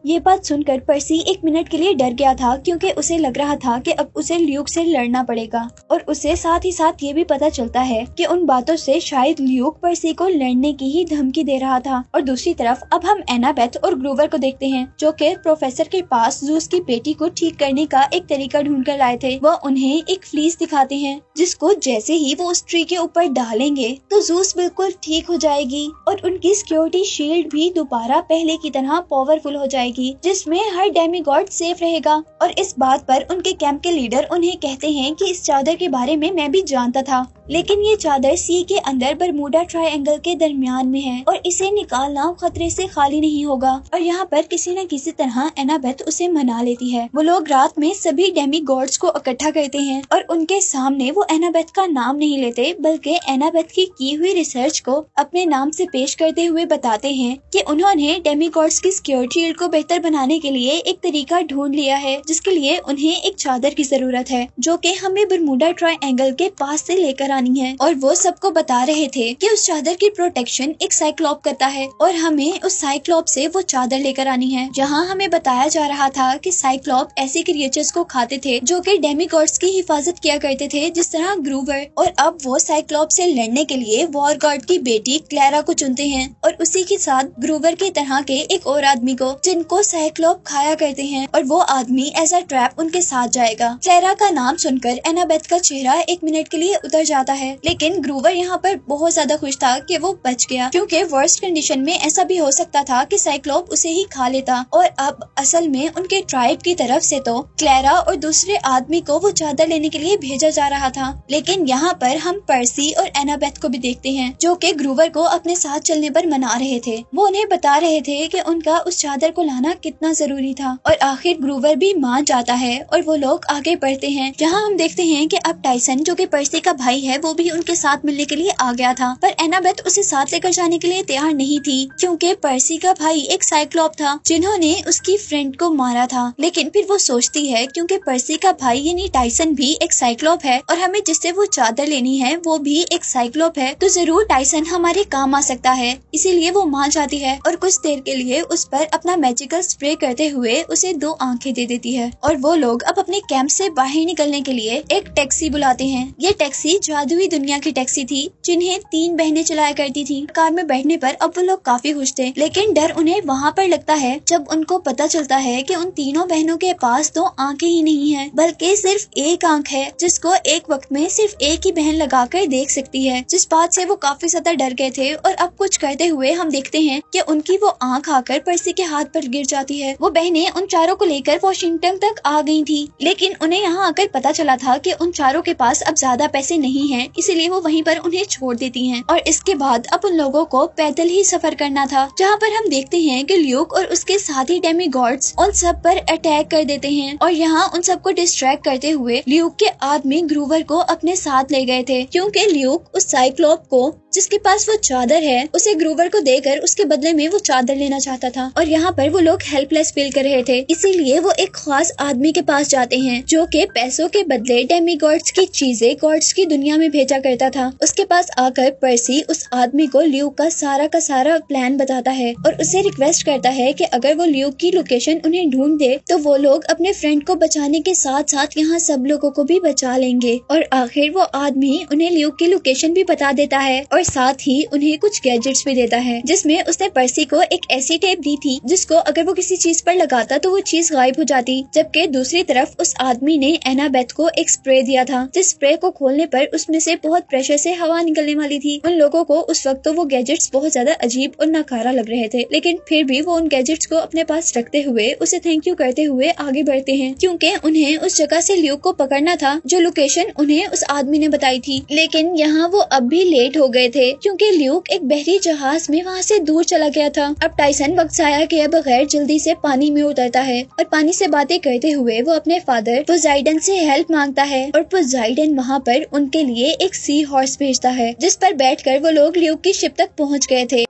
ये बात सुनकर पर्सी 1 मिनट के लिए डर गया था, क्योंकि उसे लग रहा था कि अब उसे ल्यूक से लड़ना पड़ेगा। और उसे साथ ही साथ ये भी पता चलता है कि उन बातों से शायद ल्यूक पर्सी को लड़ने की ही धमकी दे रहा था। और दूसरी तरफ अब हम एनाबेथ और ग्रूवर को देखते हैं, जो कि प्रोफेसर के पास जूस की बेटी को ठीक करने का एक तरीका ढूंढ कर लाए थे। वह उन्हें एक फ्लीस दिखाते हैं, जिसको जैसे ही वो उस ट्री के ऊपर डालेंगे तो जूस बिल्कुल ठीक हो जाएगी, और उनकी सिक्योरिटी शील्ड भी दोबारा पहले की तरह पावरफुल हो जाएगी, जिसमें हर डेमी गॉड सेफ रहेगा। और इस बात पर उनके कैंप के लीडर उन्हें कहते हैं कि इस चादर के बारे में मैं भी जानता था, लेकिन ये चादर सी के अंदर बरमूडा ट्रायंगल के दरमियान में है, और इसे निकालना खतरे से खाली नहीं होगा। और यहाँ पर किसी न किसी तरह एनाबेथ उसे मना लेती है। वो लोग रात में सभी डेमी गॉड्स को इकट्ठा करते हैं, और उनके सामने वो एनाबेथ का नाम नहीं लेते, बल्कि एनाबेथ की हुई रिसर्च को अपने नाम से पेश करते हुए बताते हैं कि उन्होंने डेमी गॉड्स की सिक्योरिटी शील्ड को बेहतर बनाने के लिए एक तरीका ढूंढ लिया है, जिसके लिए उन्हें एक चादर की जरूरत है जो कि हमें बरमूडा ट्रायंगल के पास से लेकर आनी है। और वो सबको बता रहे थे कि उस चादर की प्रोटेक्शन एक साइक्लॉप करता है और हमें उस साइक्लॉप से वो चादर लेकर आनी है। जहाँ हमें बताया जा रहा था कि साइक्लॉप ऐसे क्रिएचर्स को खाते थे जो कि डेमीगॉड्स की हिफाजत किया करते थे, जिस तरह ग्रूवर। और अब वो साइक्लॉप से लड़ने के लिए वॉर गॉड की बेटी क्लैरा को चुनते हैं और उसी के साथ ग्रूवर की तरह के एक और आदमी को, जिनको साइक्लॉप खाया करते हैं, और वो आदमी एज अ ट्रैप उनके साथ जाएगा। क्लैरा का नाम सुनकर एनाबेथ का चेहरा एक मिनट के लिए उतर जाता है, लेकिन ग्रूवर यहाँ पर बहुत ज्यादा खुश था कि वो बच गया, क्योंकि वर्स्ट कंडीशन में ऐसा भी हो सकता था कि साइक्लॉप उसे ही खा लेता। और अब असल में उनके ट्राइब की तरफ से तो क्लैरा और दूसरे आदमी को वो चादर लेने के लिए भेजा जा रहा था। लेकिन यहाँ पर हम पर्सी और एनाबेथ को भी देखते हैं जो कि ग्रूवर को अपने साथ चलने पर मना रहे थे। वो उन्हें बता रहे थे कि उनका उस चादर को लाना कितना जरूरी था। और आखिर ग्रूवर भी मान जाता है और वो लोग आगे बढ़ते हैं, जहाँ हम देखते हैं कि अब टाइसन जो कि पर्सी का भाई है वो भी उनके साथ मिलने के लिए आ गया था। पर एनाबेथ उसे साथ लेकर जाने के लिए तैयार नहीं थी, क्योंकि पर्सी का भाई एक साइक्लॉप था जिन्होंने उसकी फ्रेंड को मारा था। लेकिन फिर वो सोचती है क्योंकि पर्सी का भाई यानी टाइसन भी एक साइक्लॉप है और हमें जिससे वो चादर लेनी है वो भी एक साइक्लॉप है, तो जरूर टाइसन हमारे काम आ सकता है। इसीलिए वो मान जाती है और कुछ देर के लिए उस पर अपना मैजिकल स्प्रे करते हुए उसे 2 आंखें दे देती है। और वो लोग अब अपने कैंप से बाहर निकलने के लिए एक टैक्सी बुलाते हैं। ये टैक्सी जादुई दुनिया की टैक्सी थी जिन्हें 3 बहनें चलाया करती थी। कार में बैठने पर अब वो लोग काफी खुश थे, लेकिन डर उन्हें वहाँ पर लगता है जब उनको पता चलता है कि उन तीनों बहनों के पास 2 आंखें ही नहीं है, बल्कि सिर्फ एक आंख है जिसको एक वक्त में सिर्फ एक ही बहन लगाकर देख सकती है। जिस बात से वो काफी ज्यादा डर गए थे। और अब कुछ करते हुए हम देखते हैं कि उनकी वो आंख आकर पर्सी के हाथ पर गिर जाती है। वो बहनें उन चारों को लेकर वॉशिंगटन तक आ गई थी, लेकिन उन्हें यहाँ आकर पता चला था कि उन चारों के पास अब ज्यादा पैसे नहीं हैं, इसीलिए वो वहीं पर उन्हें छोड़ देती हैं। और इसके बाद अब उन लोगों को पैदल ही सफर करना था, जहाँ पर हम देखते हैं कि ल्यूक और उसके साथी डेमीगॉड्स उन सब पर अटैक कर देते हैं। और यहाँ उन सबको डिस्ट्रैक्ट करते हुए ल्यूक के आदमी ग्रूवर को अपने साथ ले गए थे, क्योंकि ल्यूक उस साइक्लॉप को जिसके पास वो चादर है उसे ग्रूवर को देकर उसके बदले में वो चादर लेना चाहता था। और यहाँ पर वो लोग हेल्पलेस फील कर रहे थे, इसीलिए वो एक खास आदमी के पास जाते हैं जो कि पैसों के बदले डेमीगॉड्स की चीजें गॉड्स की दुनिया में भेजा करता था। उसके पास आकर पर्सी उस आदमी को ल्यूक का सारा प्लान बताता है और उसे रिक्वेस्ट करता है कि अगर वो ल्यूक की लोकेशन उन्हें ढूंढ दे तो वो लोग अपने फ्रेंड को बचाने के साथ साथ यहाँ सब लोगों को भी बचा लेंगे। और आखिर वो आदमी उन्हें ल्यूक की लोकेशन भी बता देता है और साथ ही उन्हें कुछ गैजेट्स भी देता है, जिसमें उसने पर्सी को एक ऐसी टेप दी थी जिसको अगर वो किसी चीज पर लगाता तो वो चीज गायब हो जाती। जबकि दूसरी तरफ उस आदमी ने एनाबेथ को एक स्प्रे दिया था, जिस स्प्रे को खोलने पर उसमें से बहुत प्रेशर से हवा निकलने वाली थी। उन लोगों को उस वक्त तो वो गैजेट्स बहुत ज्यादा अजीब और नकारा लग रहे थे, लेकिन फिर भी वो उन गैजेट्स को अपने पास रखते हुए उसे थैंक यू करते हुए आगे बढ़ते हैं, क्योंकि उन्हें उस जगह से ल्यूक को पकड़ना था जो लोकेशन उन्हें उस आदमी ने बताई थी। लेकिन यहाँ वो अब भी लेट हो गए थे, क्योंकि ल्यूक एक बहरी जहाज में वहाँ से दूर चला गया था। अब टाइसन वक्त आया कि अब बगैर जल्दी से पानी में उतरता है और पानी से बातें करते हुए वो अपने फादर पोजाइडन से हेल्प मांगता है। और पोजाइडन वहाँ पर उनके लिए एक सी हॉर्स भेजता है, जिस पर बैठकर वो लोग ल्यूक की शिप तक पहुँच गए थे।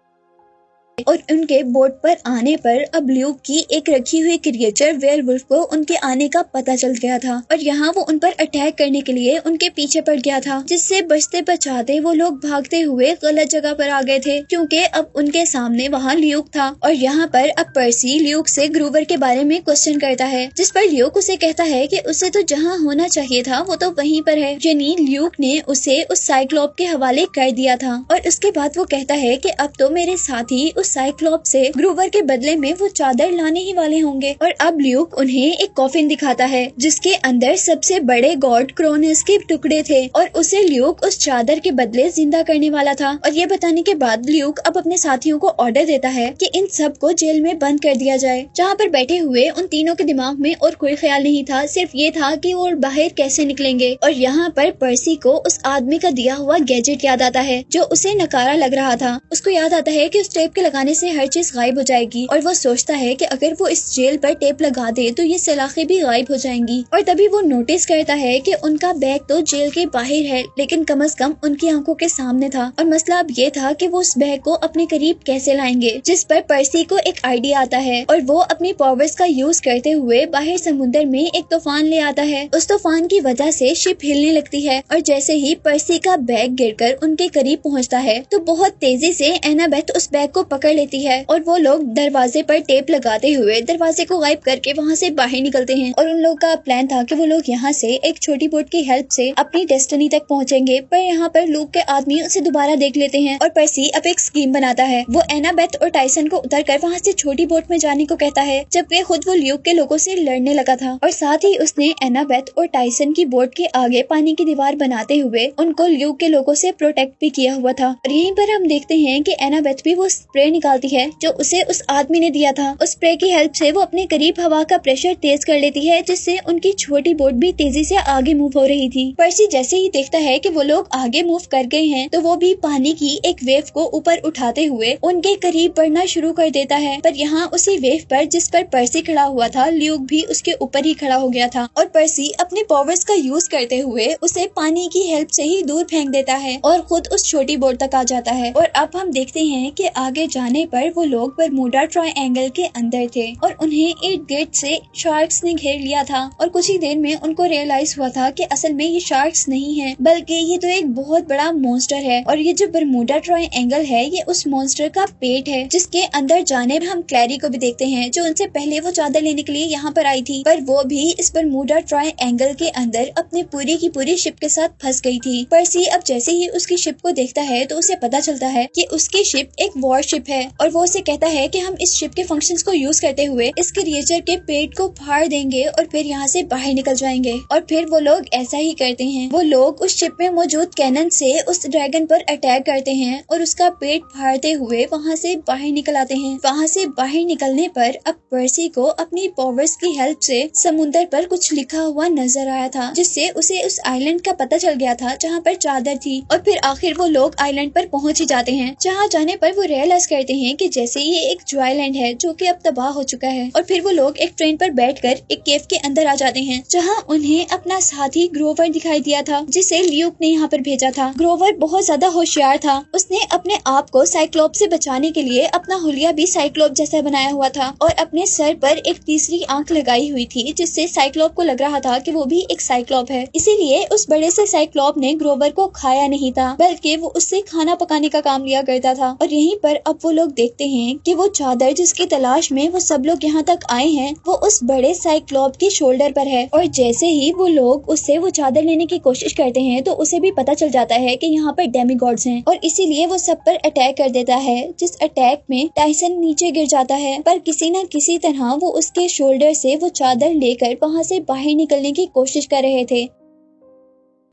और उनके बोट पर आने पर अब ल्यूक की एक रखी हुई क्रिएचर वेयरवुल्फ को उनके आने का पता चल गया था और यहाँ वो उन पर अटैक करने के लिए उनके पीछे पड़ गया था, जिससे बचते बचाते वो लोग भागते हुए गलत जगह पर आ गए थे, क्योंकि अब उनके सामने वहाँ ल्यूक था। और यहाँ पर अब पर्सी ल्यूक से ग्रूवर के बारे में क्वेश्चन करता है, जिस पर ल्यूक उसे कहता है कि उसे तो जहाँ होना चाहिए था वो तो वहीं पर है, यानी ल्यूक ने उसे उस साइक्लॉप के हवाले कर दिया था। और उसके बाद वो कहता है कि अब तो मेरे साथी उस साइक्लॉप से ग्रूवर के बदले में वो चादर लाने ही वाले होंगे। और अब ल्यूक उन्हें एक कॉफिन दिखाता है जिसके अंदर सबसे बड़े गॉड क्रोनस के टुकड़े थे और उसे ल्यूक उस चादर के बदले जिंदा करने वाला था। और ये बताने के बाद ल्यूक अब अपने साथियों को ऑर्डर देता है कि इन सब को जेल में बंद कर दिया जाए, जहाँ पर बैठे हुए उन तीनों के दिमाग में और कोई ख्याल नहीं था, सिर्फ ये था कि वो बाहर कैसे निकलेंगे। और यहाँ पर पर्सी को उस आदमी का दिया हुआ गैजेट याद आता है जो उसे नकारा लग रहा था। उसको याद आता है कि उस टेप के लगाने से हर चीज गायब हो जाएगी और वो सोचता है कि अगर वो इस जेल पर टेप लगा दे तो ये सलाखें भी गायब हो जाएंगी। और तभी वो नोटिस करता है कि उनका बैग तो जेल के बाहर है, लेकिन कम से कम उनकी आंखों के सामने था। और मसला अब ये था कि वो उस बैग को अपने करीब कैसे लाएंगे, जिस पर पर्सी को एक आइडिया आता है और वो अपनी पावर्स का यूज करते हुए बाहर समुद्र में एक तूफान ले आता है। उस तूफान की वजह से शिप हिलने लगती है और जैसे ही पर्सी का बैग गिरकर उनके करीब पहुंचता है तो बहुत तेजी से एनाबेथ उस बैग को पकड़ लेती है और वो लोग दरवाजे पर टेप लगाते हुए दरवाजे को गायब करके वहाँ से बाहर निकलते हैं। और उन लोगों का प्लान था कि वो लोग यहाँ से एक छोटी बोट की हेल्प से अपनी डेस्टिनी तक पहुँचेंगे, पर यहाँ पर लूक के आदमी उसे दोबारा देख लेते हैं और पर्सी अब एक स्कीम बनाता है। वो एनाबेथ और टाइसन को उतरकर वहाँ से छोटी बोट में जाने को कहता है, जबकि खुद वो ल्यूक के लोगों से लड़ने लगा था। और साथ ही उसने एनाबेथ और टाइसन की बोट के आगे पानी की दीवार बनाते हुए उनको ल्यूक के लोगों से प्रोटेक्ट भी किया हुआ था। और यहीं पर हम देखते हैं कि एनाबेथ भी वो स्प्रे निकालती है जो उसे उस आदमी ने दिया था। उस स्प्रे की हेल्प से वो अपने करीब हवा का प्रेशर तेज कर लेती है, जिससे उनकी छोटी बोट भी तेजी से आगे मूव हो रही थी। पर्सी जैसे ही देखता है कि वो लोग आगे मूव कर गए हैं तो वो भी पानी की एक वेव को ऊपर उठाते हुए उनके करीब बढ़ना शुरू कर देता है। पर यहाँ उसी वेव पर जिस पर पर्सी खड़ा हुआ था, ल्यूक भी उसके ऊपर ही खड़ा हो गया था और पर्सी अपने पावर्स का यूज करते हुए उसे पानी की हेल्प से ही दूर फेंक देता है और खुद उस छोटी बोट तक आ जाता है। और अब हम देखते हैं कि आगे जाने पर वो लोग बरमूडा ट्रायंगल के अंदर थे और उन्हें एक गेट से शार्क्स ने घेर लिया था। और कुछ ही देर में उनको रियलाइज हुआ था कि असल में ये शार्क्स नहीं है, बल्कि ये तो एक बहुत बड़ा मॉन्स्टर है। और ये जो बरमूडा ट्रायंगल है ये उस मॉन्स्टर का पेट है, जिसके अंदर जाने हम क्लैरी को भी देखते हैं जो उनसे पहले वो चादर लेने के लिए यहाँ पर आई थी, पर वो भी इस बरमूडा ट्रायंगल के अंदर अपने पूरी की पूरी शिप के साथ फंस गई थी। पर्सी अब जैसे ही उसकी शिप को देखता है तो उसे पता चलता है कि उसकी शिप एक वॉर शिप है और वो उसे कहता है कि हम इस शिप के फंक्शंस को यूज करते हुए इस क्रिएचर के पेट को फाड़ देंगे और फिर यहाँ से बाहर निकल जाएंगे। और फिर वो लोग ऐसा ही करते हैं। वो लोग उस शिप में मौजूद कैनन से उस ड्रैगन पर अटैक करते हैं और उसका पेट फाड़ते हुए वहाँ से बाहर निकल आते हैं। वहाँ से बाहर निकलने पर अब पर्सी को अपनी पावर्स की हेल्प से समुद्र पर कुछ लिखा हुआ नजर आया था, जिससे उसे उस आइलैंड का पता चल गया था जहाँ पर चादर थी। और फिर आखिर वो लोग आइलैंड पर पहुँच ही जाते हैं, जहाँ जाने पर वो रियलाइज करते हैं कि जैसे ये एक ज्वाइलैंड है जो कि अब तबाह हो चुका है। और फिर वो लोग एक ट्रेन पर बैठकर एक केव के अंदर आ जाते हैं, जहाँ उन्हें अपना साथी ग्रोवर दिखाई दिया था, जिसे ल्यूक ने यहाँ पर भेजा था। ग्रोवर बहुत ज्यादा होशियार था। उसने अपने आप को साइक्लोप से बचाने के लिए अपना हुलिया भी साइक्लोप जैसा बनाया हुआ था और अपने सर पर एक तीसरी आंख लगाई हुई थी, जिससे साइक्लोप को लग रहा था कि वो भी एक साइक्लोप है। इसीलिए उस बड़े से साइक्लोप ने ग्रोवर को खाया नहीं था, बल्कि वो उससे खाना पकाने का काम लिया करता था। और यहीं पर अब वो लोग देखते हैं कि वो चादर जिसकी तलाश में वो सब लोग यहाँ तक आए हैं वो उस बड़े साइक्लोप के शोल्डर पर है। और जैसे ही वो लोग उससे वो चादर लेने की कोशिश करते हैं तो उसे भी पता चल जाता है कि यहाँ पर डेमीगॉड्स हैं और इसीलिए वो सब पर अटैक कर देता है, जिस अटैक में टाइसन नीचे गिर जाता है। पर किसी न किसी तरह वो उसके शोल्डर से वो चादर लेकर वहाँ से बाहर निकलने की कोशिश कर रहे थे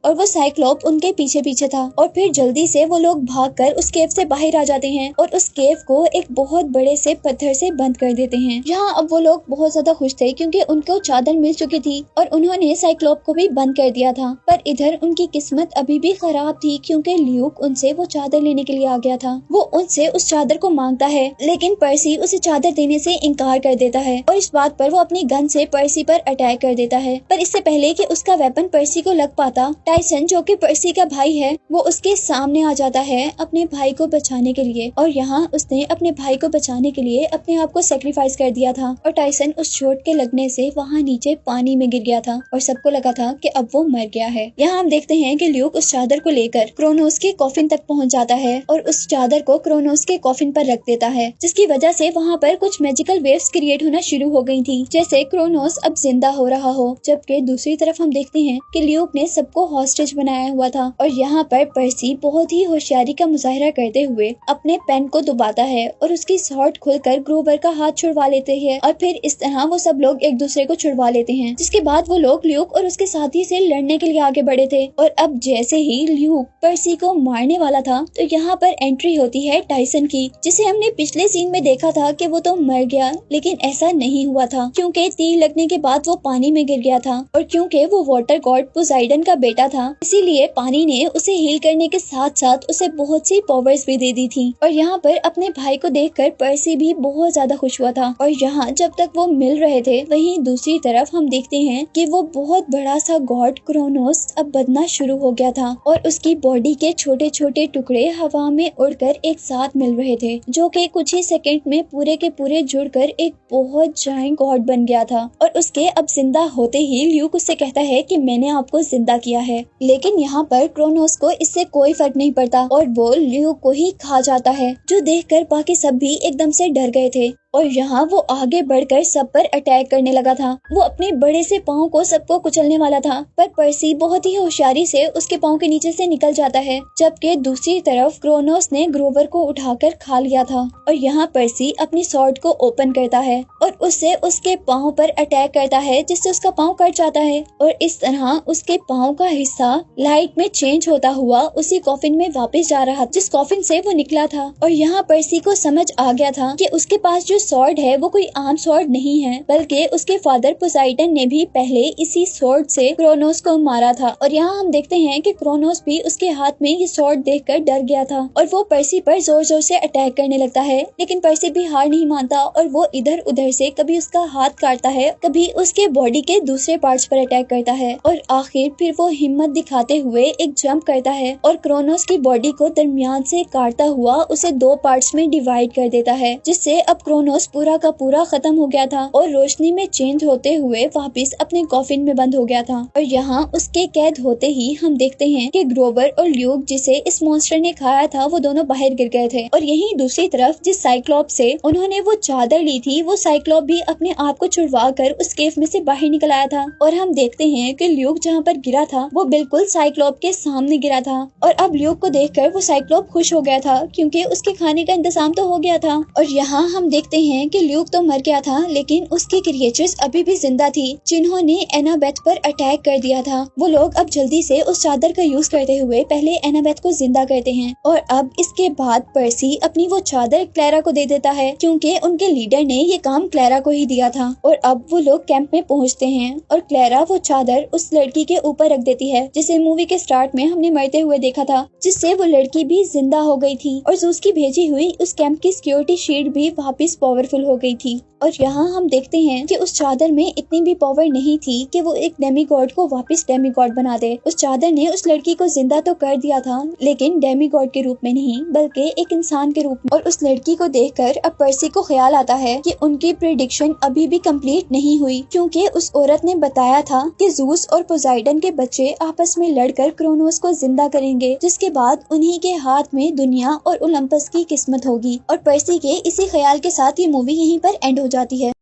और वो साइक्लोप उनके पीछे पीछे था। और फिर जल्दी से वो लोग भागकर उस केव से बाहर आ जाते हैं और उस केव को एक बहुत बड़े से पत्थर से बंद कर देते हैं। यहाँ अब वो लोग बहुत ज्यादा खुश थे क्योंकि उनको चादर मिल चुकी थी और उन्होंने साइक्लोप को भी बंद कर दिया था। पर इधर उनकी किस्मत अभी भी खराब थी क्योंकि ल्यूक उनसे वो चादर लेने के लिए आ गया था। वो उनसे उस चादर को मांगता है, लेकिन पर्सी उसे चादर देने से इनकार कर देता है और इस बात पर वो अपनी गन से पर्सी पर अटैक कर देता है। पर इससे पहले कि उसका वेपन पर्सी को लग पाता, टाइसन जो कि पर्सी का भाई है वो उसके सामने आ जाता है अपने भाई को बचाने के लिए। और यहाँ उसने अपने भाई को बचाने के लिए अपने आप को सेक्रीफाइस कर दिया था और टाइसन उस चोट के लगने से वहाँ नीचे पानी में गिर गया था और सबको लगा था कि अब वो मर गया है। यहाँ हम देखते हैं कि ल्यूक उस चादर को लेकर क्रोनोस के कॉफिन तक पहुँच जाता है और उस चादर को क्रोनोस के कॉफिन पर रख देता है, जिसकी वजह से वहाँ पर कुछ मैजिकल वेव्स क्रिएट होना शुरू हो गई थी, जैसे क्रोनोस अब जिंदा हो रहा हो। जबकि दूसरी तरफ हम देखते हैं कि ल्यूक ने सबको हॉस्टेज बनाया हुआ था और यहाँ पर पर्सी बहुत ही होशियारी का मुजाहिरा करते हुए अपने पेन को दबाता है और उसकी सॉर्ड खुलकर ग्रोवर का हाथ छुड़वा लेते हैं और फिर इस तरह वो सब लोग एक दूसरे को छुड़वा लेते हैं। जिसके बाद वो लोग ल्यूक और उसके साथी से लड़ने के लिए आगे बढ़े थे और अब जैसे ही ल्यूक पर्सी को मारने वाला था तो यहाँ पर एंट्री होती है टाइसन की, जिसे हमने पिछले सीन में देखा था कि वो तो मर गया, लेकिन ऐसा नहीं हुआ था क्योंकि तीर लगने के बाद वो पानी में गिर गया था और क्योंकि वो वाटर गॉड पोसाइडन का बेटा था, इसीलिए पानी ने उसे हील करने के साथ साथ उसे बहुत सी पावर्स भी दे दी थी। और यहाँ पर अपने भाई को देखकर पर्सी भी बहुत ज्यादा खुश हुआ था। और यहाँ जब तक वो मिल रहे थे, वहीं दूसरी तरफ हम देखते हैं कि वो बहुत बड़ा सा गॉड क्रोनोस अब बनना शुरू हो गया था और उसकी बॉडी के छोटे छोटे टुकड़े हवा में उड़कर एक साथ मिल रहे थे, जो कि कुछ ही सेकंड में पूरे के पूरे जुड़कर एक बहुत जायंट गॉड बन गया था। और उसके अब जिंदा होते ही ल्यूक उससे कहता है कि मैंने आपको जिंदा किया है। लेकिन यहाँ पर क्रोनोस को इससे कोई फर्क नहीं पड़ता और वो ल्यूक को ही खा जाता है, जो देखकर बाकी सब भी एकदम से डर गए थे। और यहाँ वो आगे बढ़कर सब पर अटैक करने लगा था। वो अपने बड़े से पाँव को सबको कुचलने वाला था, पर पर्सी बहुत ही होशियारी से उसके पाँव के नीचे से निकल जाता है, जबकि दूसरी तरफ क्रोनोस ने ग्रोवर को उठाकर खा लिया था। और यहाँ पर्सी अपनी स्वॉर्ड को ओपन करता है और उससे उसके पाँव पर अटैक करता है, जिससे उसका पाँव कट जाता है। और इस तरह उसके पाँव का हिस्सा लाइट में चेंज होता हुआ उसी कॉफिन में वापस जा रहा, जिस कॉफिन से वो निकला था। और यहाँ पर्सी को समझ आ गया था कि उसके पास जो स्वॉर्ड है वो कोई आम स्वॉर्ड नहीं है, बल्कि उसके फादर पोसाइडन ने भी पहले इसी स्वॉर्ड से क्रोनोस को मारा था। और यहाँ हम देखते हैं कि क्रोनोस भी उसके हाथ में ये स्वॉर्ड देखकर डर गया था और वो पर्सी पर जोर जोर से अटैक करने लगता है। लेकिन पर्सी भी हार नहीं मानता और वो इधर उधर से कभी उसका हाथ काटता है, कभी उसके बॉडी के दूसरे पार्ट्स पर अटैक करता है और आखिर फिर वो हिम्मत दिखाते हुए एक जंप करता है और क्रोनोस की बॉडी को दरमियान से काटता हुआ उसे दो पार्ट्स में डिवाइड कर देता है, जिससे अब क्रोनोस पूरा का पूरा खत्म हो गया था और रोशनी में चेंज होते हुए वापस अपने कॉफिन में बंद हो गया था। और यहाँ उसके कैद होते ही हम देखते हैं कि ग्रोवर और ल्यूक, जिसे इस मॉन्स्टर ने खाया था, वो दोनों बाहर गिर गए थे। और यहीं दूसरी तरफ जिस साइक्लोप से उन्होंने वो चादर ली थी, वो साइक्लोप भी अपने आप को छुड़वा कर उस केव में से बाहर निकल आया था। और हम देखते हैं कि ल्यूक जहाँ पर गिरा था वो बिल्कुल साइक्लोप के सामने गिरा था। और अब ल्यूक को देखकर वो साइक्लोप खुश हो गया था, क्योंकि उसके खाने का इंतजाम तो हो गया था। और यहाँ हम देखते हैं कि ल्यूक तो मर गया था, लेकिन उसकी क्रिएचर्स अभी भी जिंदा थी, जिन्होंने एनाबेथ पर अटैक कर दिया था। वो लोग अब जल्दी से उस चादर का यूज करते हुए पहले एनाबेथ को जिंदा करते हैं। और अब इसके बाद पर्सी अपनी वो चादर क्लैरा को दे देता है, क्योंकि उनके लीडर ने ये काम क्लैरा को ही दिया था। और अब वो लोग कैंप में पहुंचते हैं और क्लैरा वो चादर उस लड़की के ऊपर रख देती है, जिसे मूवी के स्टार्ट में हमने मरते हुए देखा था, जिससे वो लड़की भी जिंदा हो गई थी। और उसकी भेजी हुई उस कैंप की सिक्योरिटी शील्ड भी वापस पावरफुल हो गई थी। और यहाँ हम देखते हैं कि उस चादर में इतनी भी पावर नहीं थी कि वो एक डेमीगॉड को वापस डेमीगॉड बना दे। उस चादर ने उस लड़की को जिंदा तो कर दिया था, लेकिन डेमीगॉड के रूप में नहीं, बल्कि एक इंसान के रूप में। और उस लड़की को देखकर अब पर्सी को ख्याल आता है कि उनकी प्रेडिक्शन अभी भी कंप्लीट नहीं हुई, क्योंकि उस औरत ने बताया था कि ज़ूस और पोसाइडन के बच्चे आपस में लड़कर क्रोनोस को जिंदा करेंगे, जिसके बाद उन्हीं के हाथ में दुनिया और ओलंपस की किस्मत होगी। और पर्सी के इसी ख्याल के साथ ये मूवी यहीं पर एंड हो जाती है।